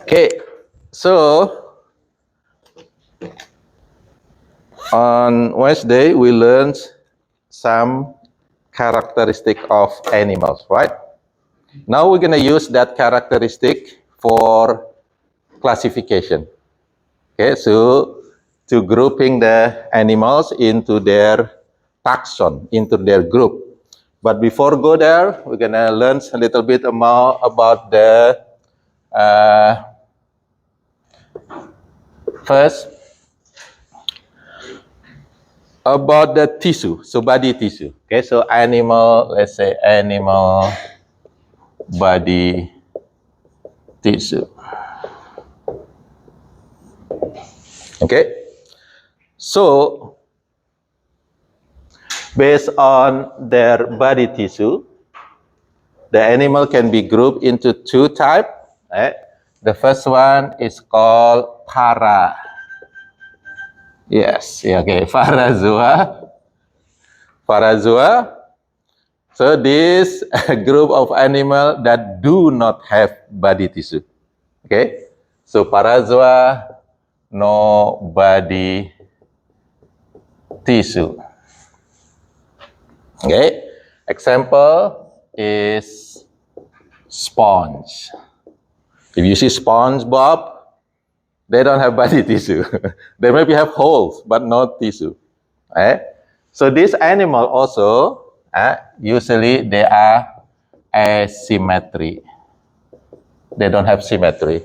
Okay, so on Wednesday we learned some characteristic of animals, right? Now we're gonna use that characteristic for classification. Okay, so to grouping the animals into their taxon, into their group. But before go there, we're gonna learn a little bit more about the first about the tissue, so body tissue. Okay, so animal, let's say animal body tissue. Okay, so based on their body tissue, the animal can be grouped into two types. Right? The first one is called para. Yes, okay, parazoa. Parazoa. So this group of animal that do not have body tissue. Okay, so parazoa, no body tissue. Okay, example is sponge. If you see SpongeBob, they don't have body tissue. They maybe have holes, but no tissue. Right? So this animal also, usually they are asymmetry. They don't have symmetry.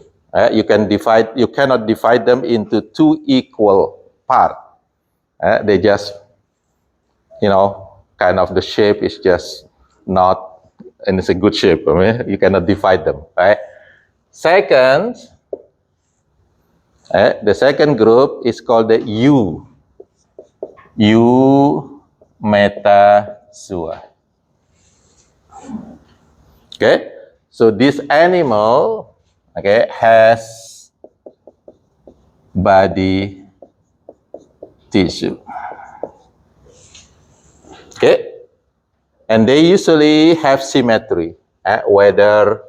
You cannot divide them into two equal parts. They just, kind of the shape is just not, and it's a good shape. I mean, you cannot divide them, right? Second, the second group is called the Eumetazoa. Okay, so this animal, okay, has body tissue. Okay, and they usually have symmetry, whether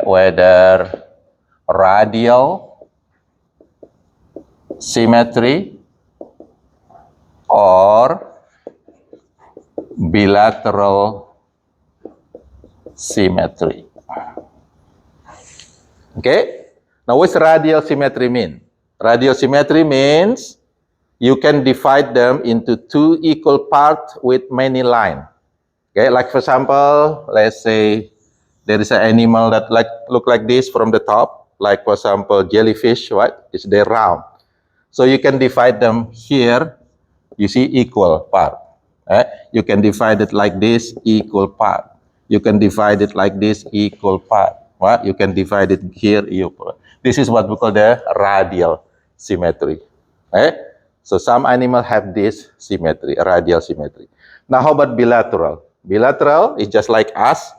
whether radial symmetry or bilateral symmetry. Okay, now what's radial symmetry mean? Radial symmetry means you can divide them into two equal parts with many lines. Okay, like for example, let's say there is an animal that look like this from the top, like for example jellyfish, right? It's they round. So you can divide them here. You see equal part. You can divide it like this, equal part. You can divide it like this, equal part. Right? You can divide it here, equal. This is what we call the radial symmetry. So some animals have this symmetry, radial symmetry. Now how about bilateral? Bilateral is just like us.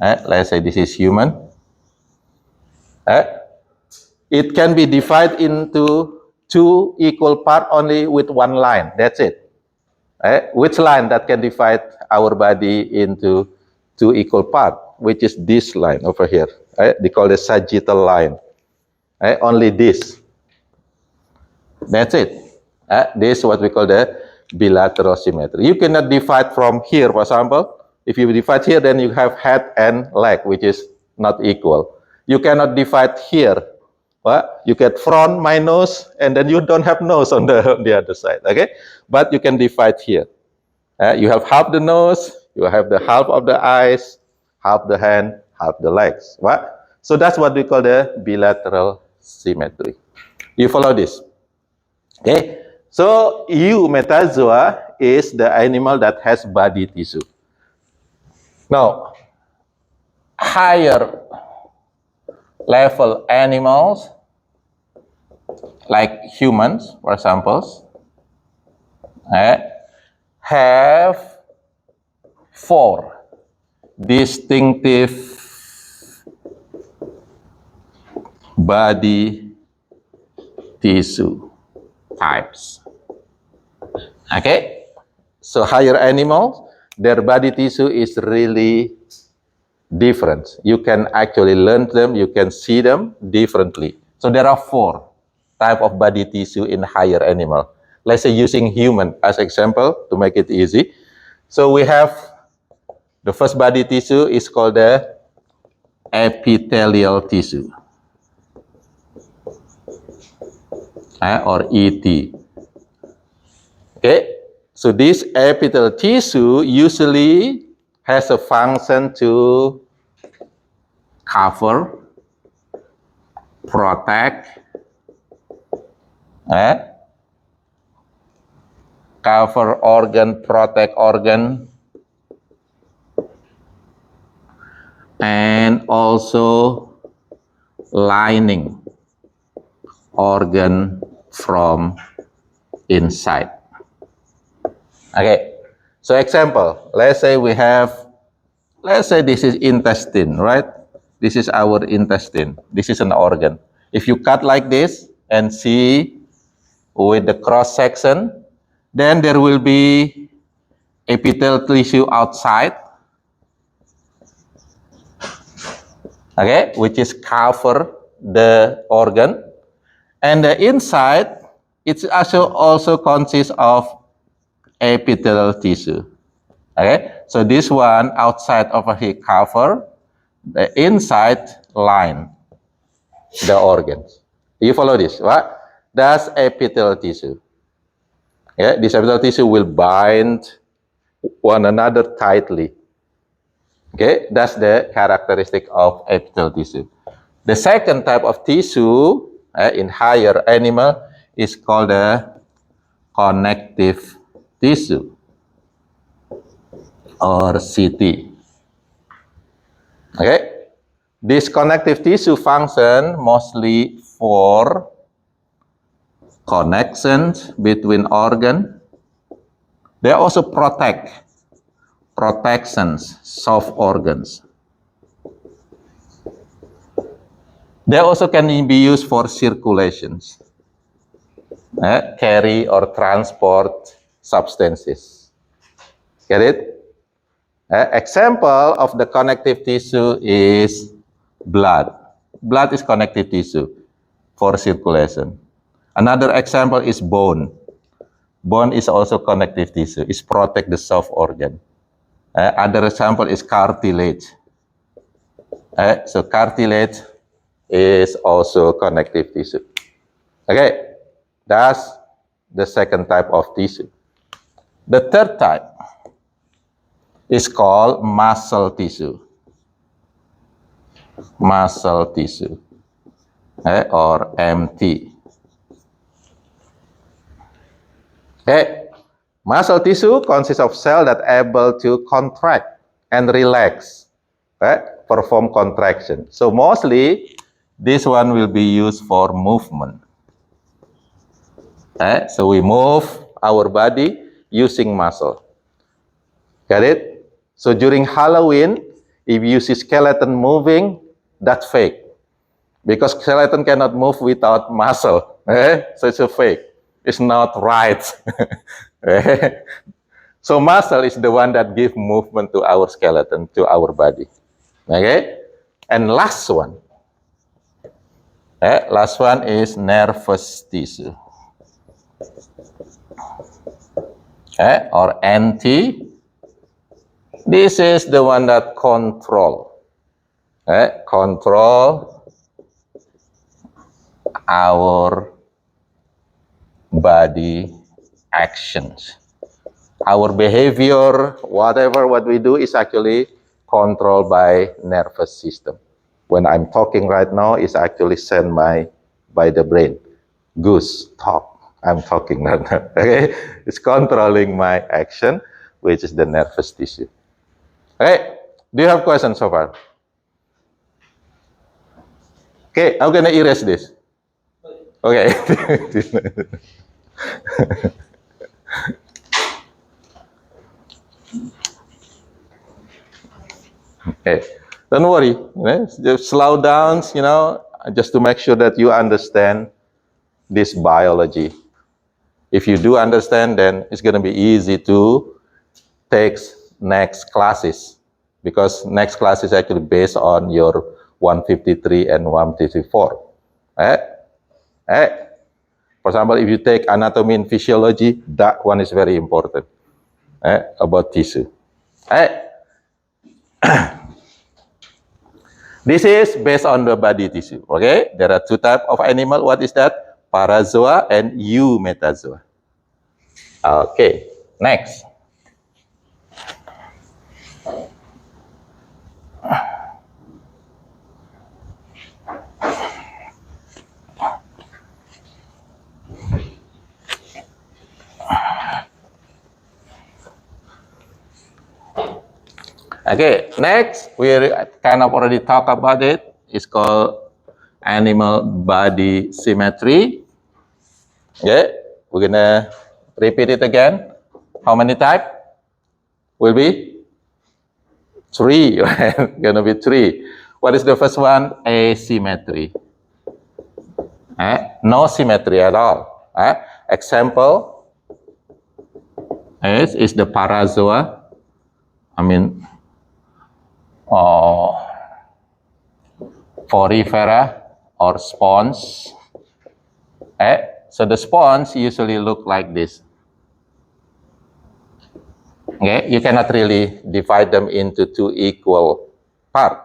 Let's say this is human. It can be divided into two equal parts only with one line. That's it. Which line that can divide our body into two equal parts? Which is this line over here. They call it sagittal line. Only this. That's it. This is what we call the bilateral symmetry. You cannot divide from here, for example. If you divide here, then you have head and leg, which is not equal. You cannot divide here. You get front, my nose, and then you don't have nose on the other side. Okay, but you can divide here. You have half the nose, you have the half of the eyes, half the hand, half the legs. So that's what we call the bilateral symmetry. You follow this? Okay, so Eumetazoa is the animal that has body tissue. Now, higher level animals, like humans, for example, have four distinctive body tissue types. Okay, so higher animals, their body tissue is really different. You can actually learn them, you can see them differently. So there are 4 types of body tissue in higher animal. Let's say using human as example to make it easy. So we have the first body tissue is called the epithelial tissue, or ET. Okay, so this epithelial tissue usually has a function to cover, protect, cover organ, protect organ, and also lining organ from inside. Okay, so example, let's say this is intestine, right? This is our intestine. This is an organ. If you cut like this and see with the cross section, then there will be epithelial tissue outside, okay, which is cover the organ, and the inside it also consists of epithelial tissue. Okay, so this one outside of a cover, the inside line the organs. You follow this? What? That's epithelial tissue. Yeah, this epithelial tissue will bind one another tightly. Okay, that's the characteristic of epithelial tissue. The second type of tissue in higher animal is called the connective tissue or CT. Okay, this connective tissue function mostly for connections between organ. They also protections, soft organs. They also can be used for circulations, carry or transport substances. Get it? Example of the connective tissue is blood. Blood is connective tissue for circulation. Another example is bone. Bone is also connective tissue. It protects the soft organ. Other example is cartilage. So cartilage is also connective tissue. Okay, that's the second type of tissue. The third type is called muscle tissue. Muscle tissue, or MT. Okay, muscle tissue consists of cells that are able to contract and relax, perform contraction. So mostly, this one will be used for movement. So we move our body using muscle. Got it? So during Halloween, if you see skeleton moving, that's fake. Because skeleton cannot move without muscle. So it's a fake. It's not right. So muscle is the one that gives movement to our skeleton, to our body. Okay? And last one. Last one is nervous tissue. Or NT. This is the one that control our body actions. Our behavior, whatever what we do is actually controlled by nervous system. When I'm talking right now, it's actually sent by the brain. Goose, talk. I'm talking right now. Okay? It's controlling my action, which is the nervous tissue. Okay? Do you have questions so far? Okay, I'm gonna erase this. Okay. Okay. Don't worry. Just slow down, just to make sure that you understand this biology. If you do understand, then it's going to be easy to take next classes, because next class is actually based on your 153 and 154. For example, if you take anatomy and physiology, that one is very important about tissue. This is based on the body tissue. Okay, there are two types of animal. What is that? Parazoa and eumetazoa. Okay, next. Okay, next we kind of already talked about it. It's called animal body symmetry. Okay, we're gonna repeat it again. How many types? Will be 3. Gonna be 3. What is the first one? Asymmetry. No symmetry at all. Example is the parazoa. I mean, porifera or sponge. So the sponge usually look like this. Okay, you cannot really divide them into 2 equal parts.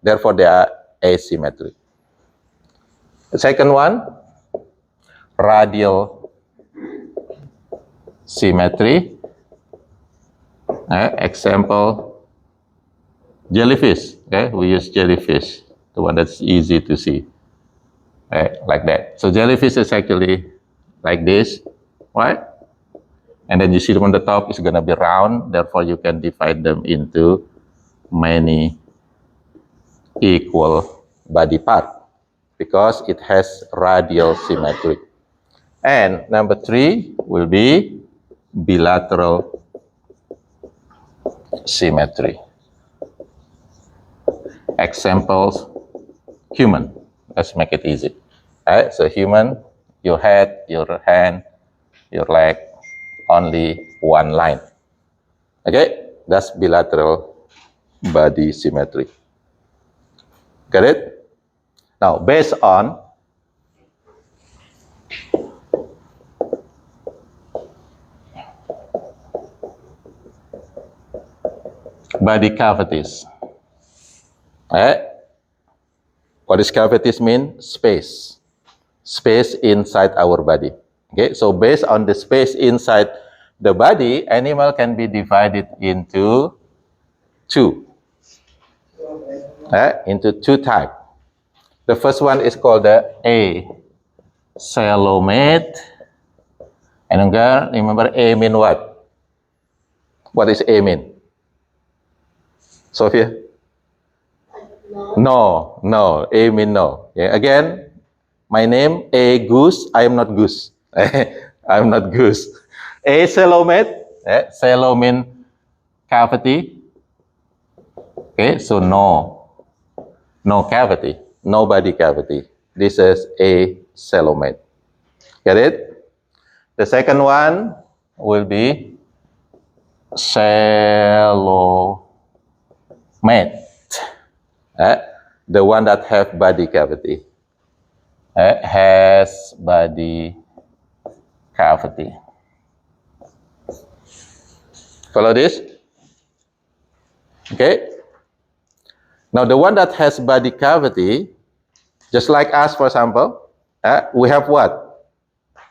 Therefore, they are asymmetric. The second one, radial symmetry. Example, jellyfish. Okay, we use jellyfish, the one that's easy to see, like that. So jellyfish is actually like this, right? And then you see them on the top is going to be round. Therefore, you can divide them into many equal body parts because it has radial symmetry. And number 3 will be bilateral symmetry. Examples, human. Let's make it easy. So human, your head, your hand, your leg, only one line. Okay, that's bilateral body symmetry. Got it? Now, based on body cavities. What does cavities mean? Space. Space inside our body. Okay, so based on the space inside the body, animal can be divided into 2. Into 2 types. The first one is called the acoelomate. And remember A mean what? What is A mean? Sophia? No. A mean no. Yeah. Again, my name A goose. I am not goose. I'm not goose. Acoelomate. Coelo mean cavity. Okay, so no cavity, no body cavity. This is acoelomate. Get it? The second one will be coelomate. The one that have body cavity. Has body cavity. Follow this? Okay. Now the one that has body cavity, just like us, for example, we have what?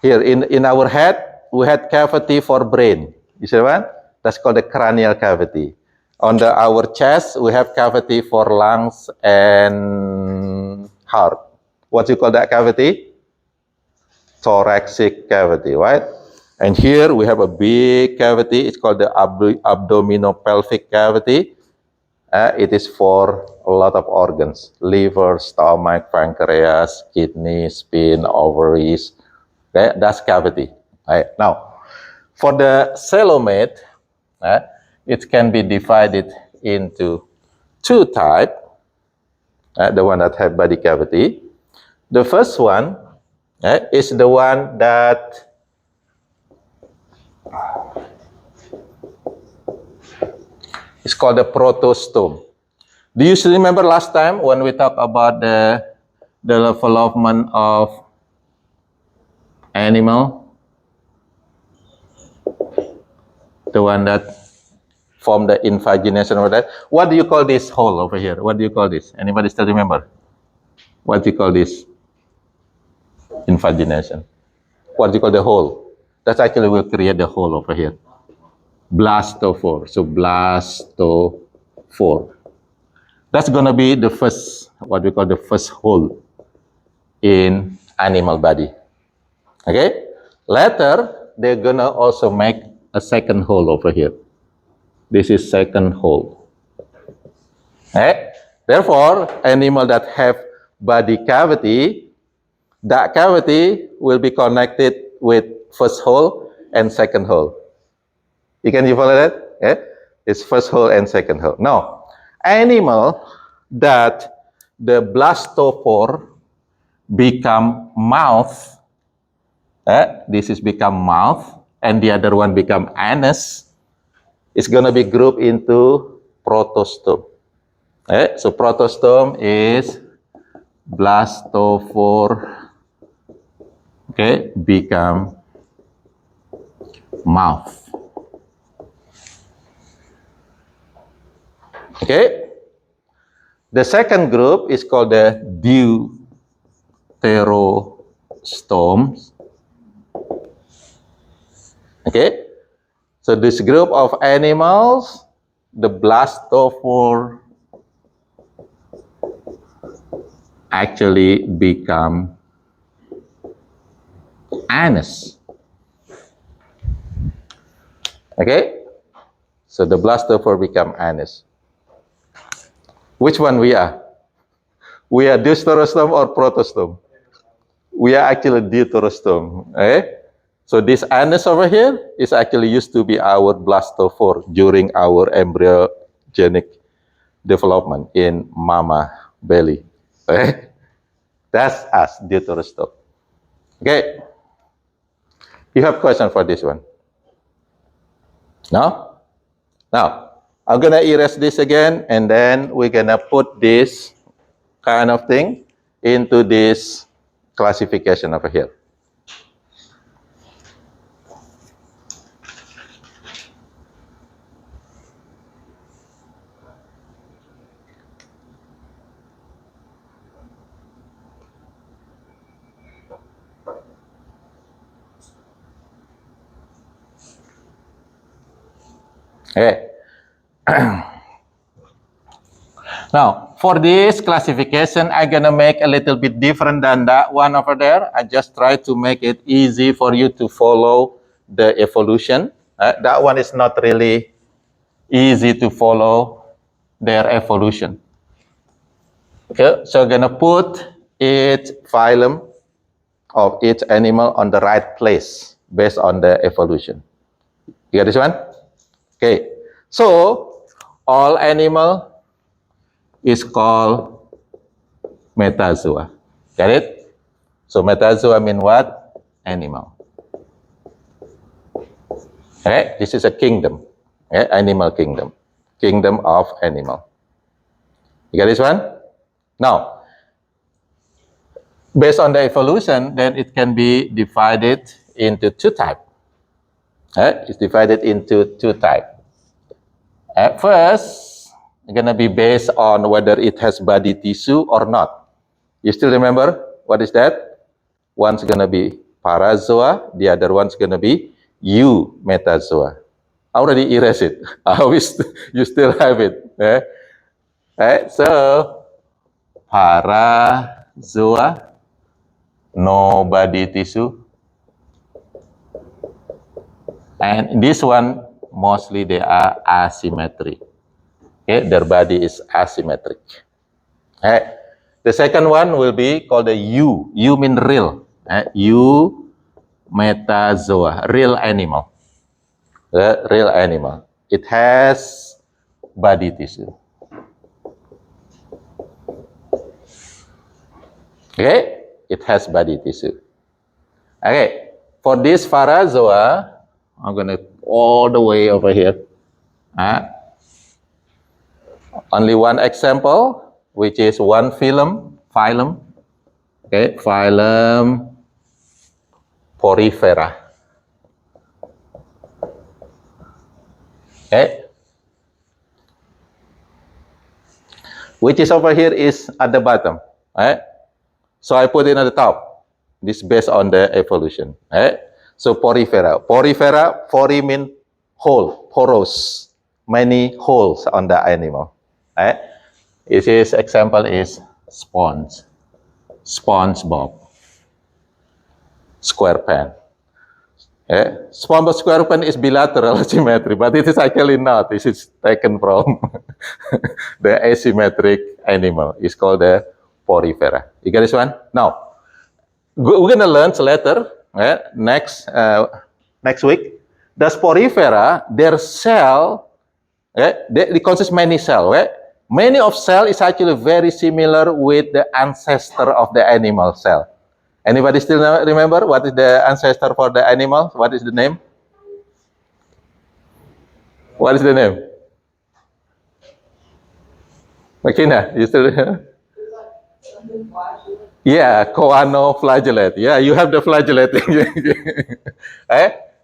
Here in our head, we had cavity for brain. You see what? That's called the cranial cavity. On our chest, we have cavity for lungs and heart. What do you call that cavity? Thoracic cavity, right? And here we have a big cavity. It's called the abdominopelvic cavity. It is for a lot of organs: liver, stomach, pancreas, kidney, spleen, ovaries. Okay? That's cavity. Right? Now, for the coelomate, it can be divided into 2 types. The one that have body cavity. The first one is the one that It's called the protostome. Do you still remember last time when we talked about the development of animal? The one that formed the invagination over that. What do you call this hole over here? What do you call this? Anybody still remember? What do you call this invagination? What do you call the hole? That's actually will create the hole over here. Blastophore. So blastophore. That's gonna be the first, what we call the first hole in animal body. Okay? Later, they're gonna also make a second hole over here. This is second hole. Okay? Therefore, animal that have body cavity, that cavity will be connected with first hole and second hole. You follow that? Yeah? It's first hole and second hole. Now, animal that the blastophore become mouth, this is become mouth, and the other one become anus, it's going to be grouped into protostome. So protostome is blastophore, become mouth. Okay. The second group is called the deuterostomes. Okay. So this group of animals, the blastophore actually become anus. Okay. So the blastophore become anus. Which one we are? We are deuterostome or protostome? We are actually deuterostome. Okay? So this anus over here is actually used to be our blastophore during our embryogenic development in mama belly. Okay? That's us, deuterostome. Okay? You have question for this one? No? Now, I'm gonna erase this again, and then we're gonna put this kind of thing into this classification over here. Okay. Now, for this classification, I'm gonna make a little bit different than that one over there. I just try to make it easy for you to follow the evolution. That one is not really easy to follow their evolution. Okay, so I'm gonna put each phylum of each animal on the right place based on the evolution. You got this one? Okay, so all animal is called metazoa. Got it? So metazoa mean what? Animal. Okay, this is a kingdom. Okay? Animal kingdom. Kingdom of animal. You got this one? Now, based on the evolution, then it can be divided into two types. It's divided into two types. At first, it's going to be based on whether it has body tissue or not. You still remember what is that? One's going to be parazoa, the other one's going to be eumetazoa. I already erased it. You still have it. So, parazoa, no body tissue. And this one, mostly they are asymmetric. Okay, their body is asymmetric. Okay. The second one will be called the U. U mean real. Eumetazoa, real animal. The real animal. It has body tissue. Okay, it has body tissue. Okay, for this parazoa, I'm gonna all the way over here. Only one example, which is one phylum. Okay, phylum Porifera. Okay, which is over here is at the bottom. Right? So I put it at the top. This based on the evolution. Right? So Porifera. Porifera, pori mean hole, porous, many holes on the animal. Right? Its example is sponge, SpongeBob, SquarePants. SpongeBob SquarePants is bilateral symmetry, but it is actually not. This is taken from the asymmetric animal. It's called the Porifera. You get this one? Now, we're gonna learn later. Next week. The Porifera, their cell, they consist many cells. Many of cell is actually very similar with the ancestor of the animal cell. Anybody still remember what is the ancestor for the animal? What is the name? What is the name? Makina, you still remember? Yeah, choanoflagellate. Yeah, you have the flagellate.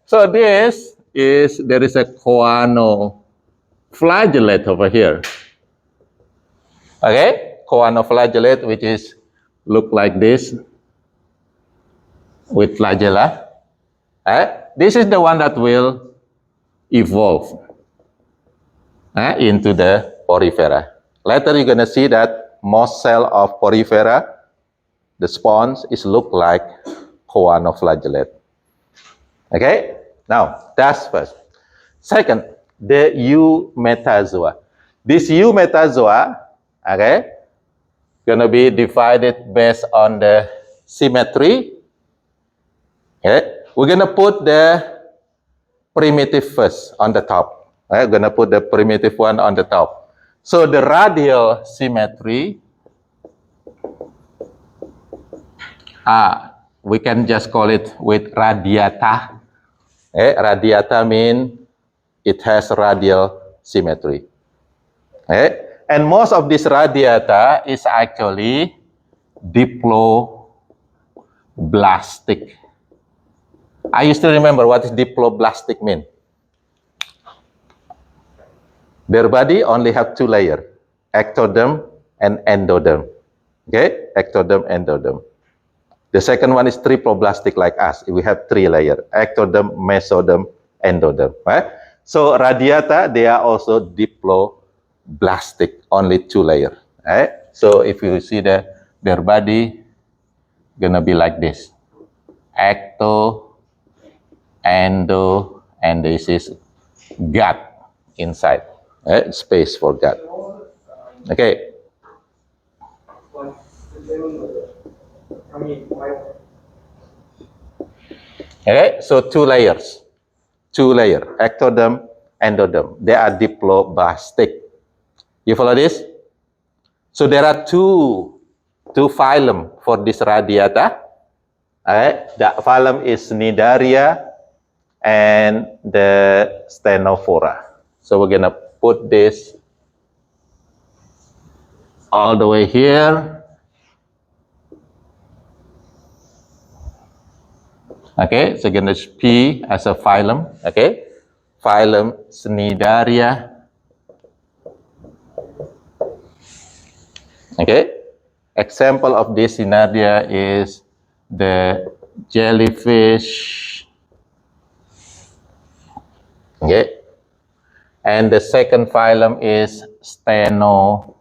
So there is a choanoflagellate over here. Okay, choanoflagellate, which is look like this with flagella. This is the one that will evolve into the Porifera. Later you're gonna see that most cell of Porifera, the sponge is look like choanoflagellate. Okay, now that's first. Second, the Eumetazoa. This Eumetazoa, okay, gonna be divided based on the symmetry. Okay, we're gonna put the primitive first on the top. We're gonna put the primitive one on the top. So the radial symmetry, we can just call it with radiata. Radiata means it has radial symmetry. And most of this radiata is actually diploblastic. I used to remember what is diploblastic mean. Their body only have two layers, ectoderm and endoderm. Okay, ectoderm, endoderm. The second one is triploblastic like us. We have three layers, ectoderm, mesoderm, endoderm. Right? So radiata, they are also diploblastic, only two layers. Right? So if you see their body, gonna be like this. Ecto, endo, and this is gut inside. Space for gut. Okay. Okay, so two layers, ectoderm, endoderm. They are diploblastic. You follow this? So there are two phylum for this radiata. The phylum is Cnidaria and the Stenophora. So we're gonna put this all the way here. Okay, so gonna P as a phylum. Okay, phylum Cnidaria. Okay, example of this Cnidaria is the jellyfish. Okay, and the second phylum is Stenophora.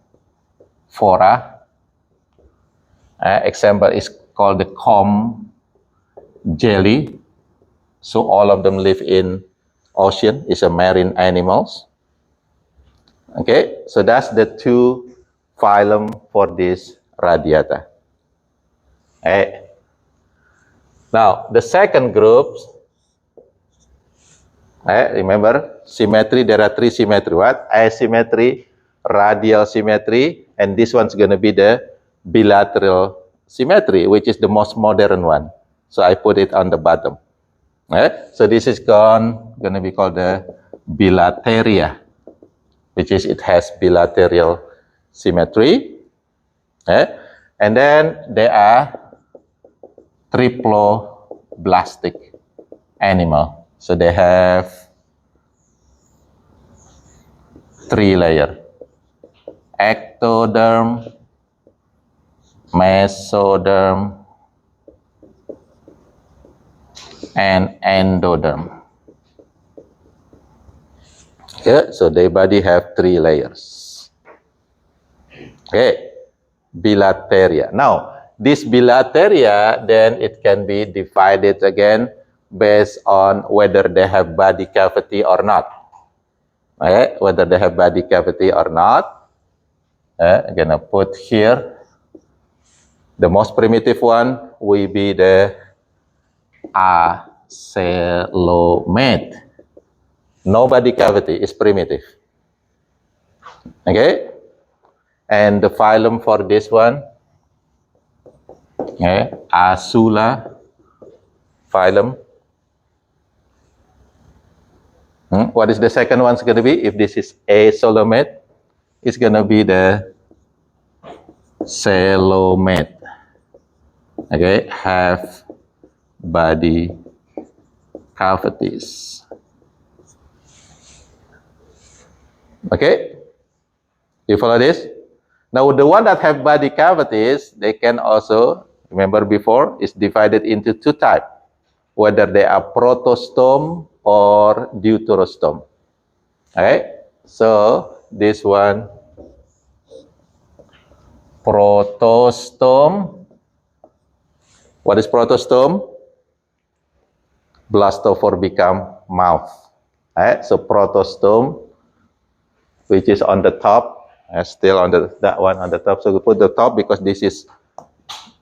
Example is called the comb jelly. So all of them live in ocean, is a marine animals. Okay, so that's the two phylum for this radiata. Now the second group, remember symmetry, there are three symmetry. What? Asymmetry, radial symmetry, and this one's gonna be the bilateral symmetry, which is the most modern one. So I put it on the bottom. So this is gonna be called the bilateria. which is it has bilateral symmetry. And then they are triploblastic animal. So they have 3 layers: ectoderm, mesoderm, and endoderm. Okay, so their body have 3 layers. Okay, bilateria. Now, this bilateria, then it can be divided again based on whether they have body cavity or not. Okay, whether they have body cavity or not. I'm gonna put here the most primitive one will be the acoelomate. No body cavity is primitive. Okay, and the phylum for this one, okay, Asula phylum. What is the second one's going to be? If this is acoelomate, it's going to be the coelomate. Okay, have body cavities. Okay, you follow this? Now the one that have body cavities, they can also, remember before, is divided into 2 types, whether they are protostome or deuterostome. Okay, so this one, protostome. What is protostome? Blastophore become mouth. Right? So protostome, which is on the top, still on that one on the top. So we put the top because this is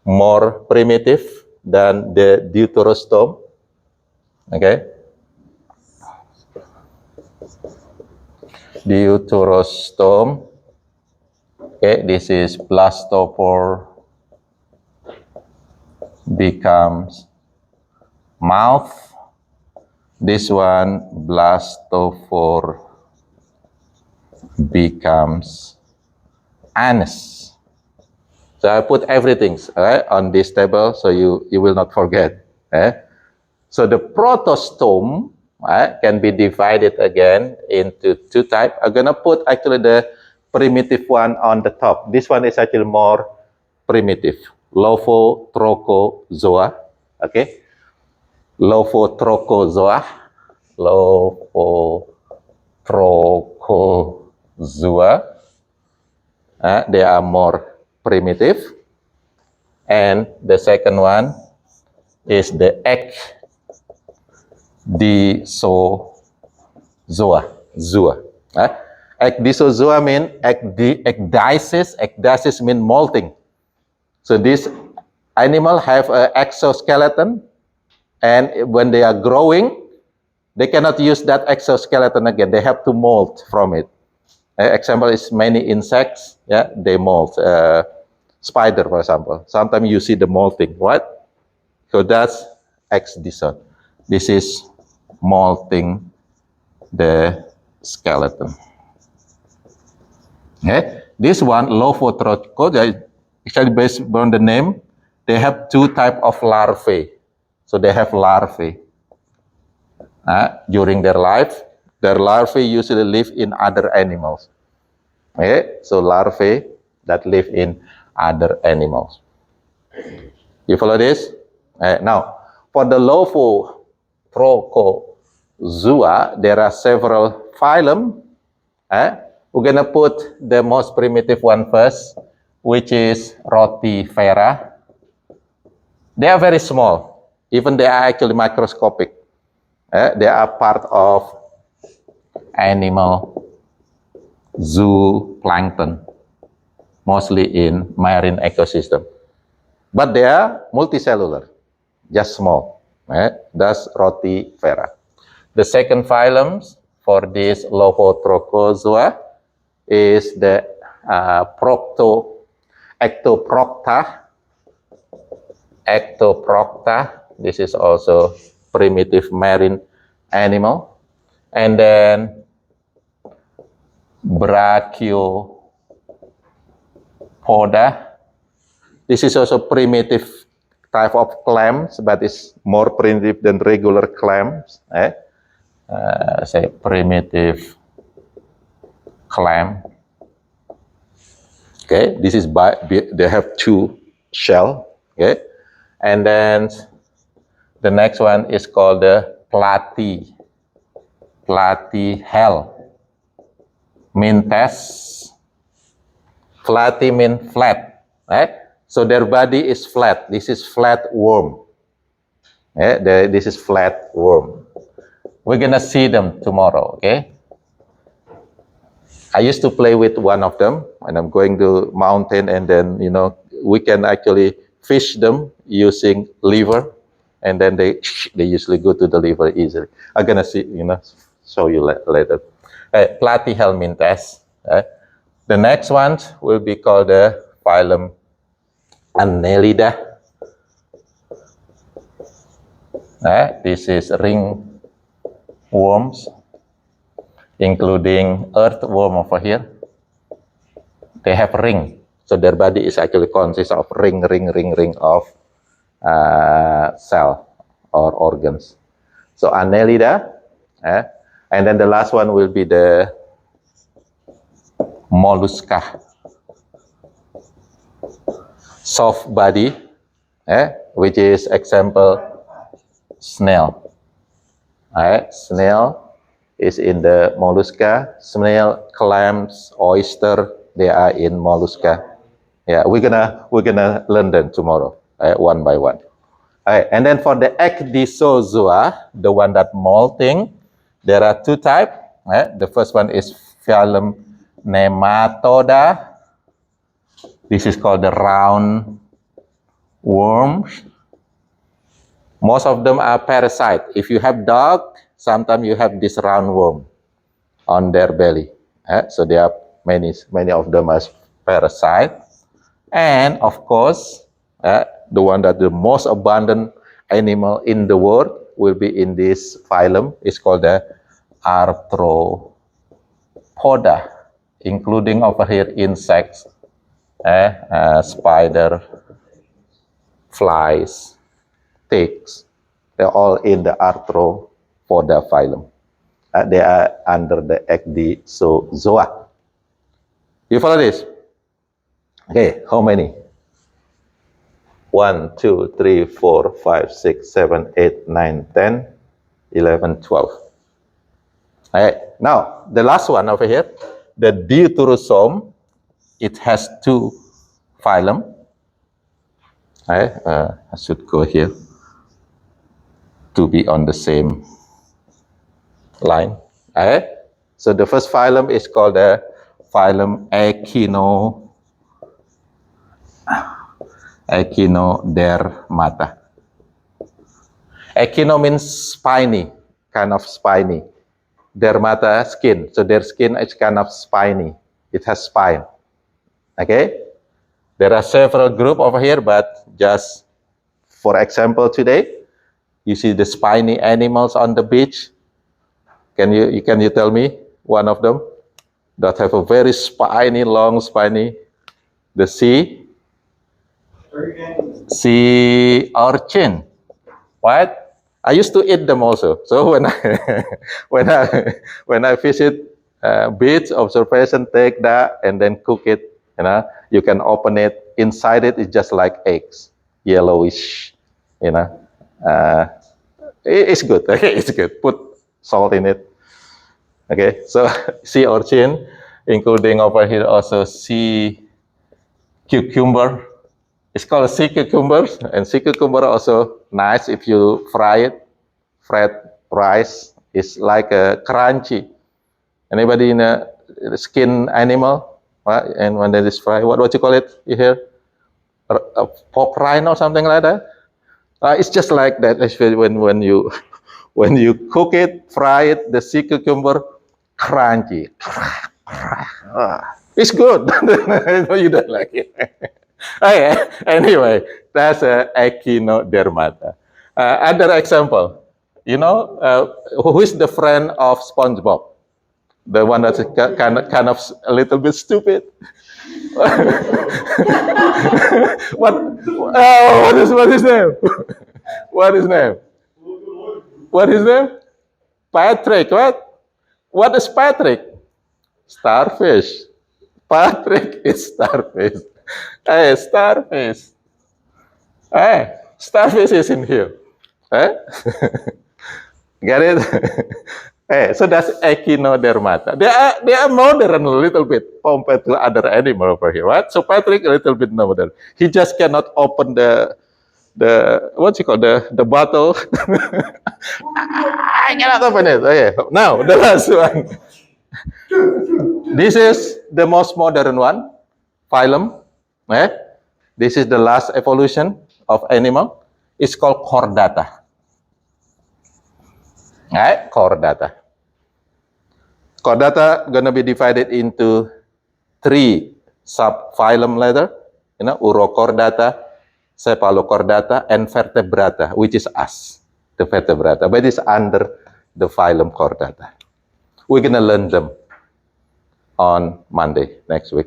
more primitive than the deuterostome. Okay. Deuterostome. Okay, this is blastophore becomes mouth. This one, blastophore becomes anus. So I put everything on this table so you will not forget. So the protostome can be divided again into 2 types. I'm gonna put actually the primitive one on the top. This one is actually more primitive. Lophotrochozoa. Okay. Lophotrochozoa. Lophotrochozoa. They are more primitive. And the second one is the ecdysozoa. Ecdysozoa means ecdysis. Ecdysis means molting. So this animal have an exoskeleton, and when they are growing, they cannot use that exoskeleton again. They have to molt from it. Example is many insects. Yeah, they molt. Spider, for example. Sometimes you see the molting, right? So that's ecdyson. This is molting the skeleton. Okay. This one, Lophotrochozoa, actually based on the name, they have 2 types of larvae. So they have larvae during their life. Their larvae usually live in other animals. Okay, so larvae that live in other animals. You follow this? Now, for the Lophotrochozoa, there are several phylum. We're gonna put the most primitive one first, which is Rotifera. They are very small. Even they are actually microscopic. They are part of animal zooplankton, mostly in marine ecosystem. But they are multicellular, just small. That's Rotifera. The second phylum for this Lophotrochozoa is the Ectoprocta. Ectoprocta. This is also primitive marine animal. And then Brachiopoda. This is also primitive type of clams, but it's more primitive than regular clams. Say primitive clam. Okay, this is they have two shell. Okay, and then the next one is called the platyhelminthes. Platy means flat, right? So their body is flat. This is flat worm. This is flat worm. We're gonna see them tomorrow, okay? I used to play with one of them, and I'm going to mountain, and then we can actually fish them using lever, and then they usually go to the liver easily. I'm gonna show you later. Platyhelminthes. The next one will be called the phylum Annelida. This is ringworms, including earthworm over here. They have ring, so their body is actually consists of ring of cell or organs. So Annelida, and then the last one will be the mollusca, soft body, which is example snail. Snail is in the mollusca. Snail, clams, oyster, they are in mollusca. Yeah, we're gonna learn them tomorrow, one by one. And then for the ecdysozoa, the one that molting, there are two types. The first one is phylum Nematoda. This is called the round worms. Most of them are parasite. If you have dog, sometimes you have this round worm on their belly. So there are many of them as parasite. And of course, the one that the most abundant animal in the world will be in this phylum is called the Arthropoda, including over here insects, spider, flies, ticks. They're all in the Arthropoda phylum. They are under the ecdysozoa. You follow this? Okay, how many? 1, 2, 3, 4, 5, 6, 7, 8, 9, 10, 11, 12. All right. Now, the last one over here, the Deuterosome, it has two phylum. I should go here to be on the same line. All right. So the first phylum is called the phylum Echinodermata. Echino means spiny, kind of spiny. Dermata, skin. So their skin is kind of spiny. It has spine. Okay? There are several groups over here, but just for example today, you see the spiny animals on the beach. Can you tell me one of them that have a very spiny, long spiny? The sea urchin. What? I used to eat them also. So when I visit beach observation, take that and then cook it. You can open it. Inside it is just like eggs, yellowish. It's good. Okay, it's good. Put salt in it. Okay, so sea urchin, including over here also sea cucumber. It's called sea cucumber, and sea cucumber also nice if you fry it. Fried rice is like a crunchy. Anybody in a skin animal? Right? And when it is fried, what you call it? You hear? A pork rind or something like that? It's just like that. When you cook it, fry it, the sea cucumber, crunchy. It's good. You don't like it. Okay. Anyway, that's Echinodermata. Other example. Who is the friend of SpongeBob? The one that's kind of a little bit stupid. what? Oh, what is name? What is name? What is name? Patrick. What? What is Patrick? Starfish. Patrick is starfish. Hey, starfish. Hey, starfish is in here. Eh? Get it? Hey, so that's Echinodermata. They are modern a little bit compared to other animal over here, right? So Patrick a little bit modern. He just cannot open the what's it called, the bottle. I cannot open it. Okay, now the last one. This is the most modern one, phylum. Eh? This is the last evolution of animal. It's called Chordata. Right? Chordata. Chordata gonna be divided into 3 subphylum later, Urochordata, Cephalochordata, and Vertebrata, which is us, the Vertebrata, but it's under the phylum Chordata. We're gonna learn them on Monday next week.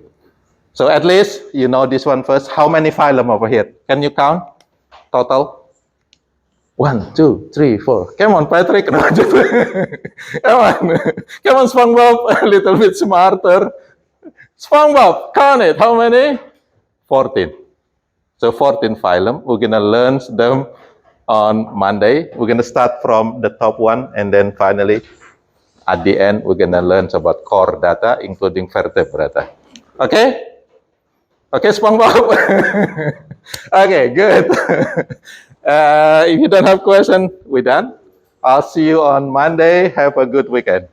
So at least you know this one first. How many phylum over here? Can you count total? 1, 2, 3, 4. Come on, Patrick. Come on. Come on, SpongeBob. A little bit smarter. SpongeBob, count it. How many? 14. So 14 phylum. We're going to learn them on Monday. We're going to start from the top one, and then finally, at the end, we're going to learn about Chordata, including Vertebrata. Okay? Okay, SpongeBob? Okay, good. If you don't have questions, we're done. I'll see you on Monday. Have a good weekend.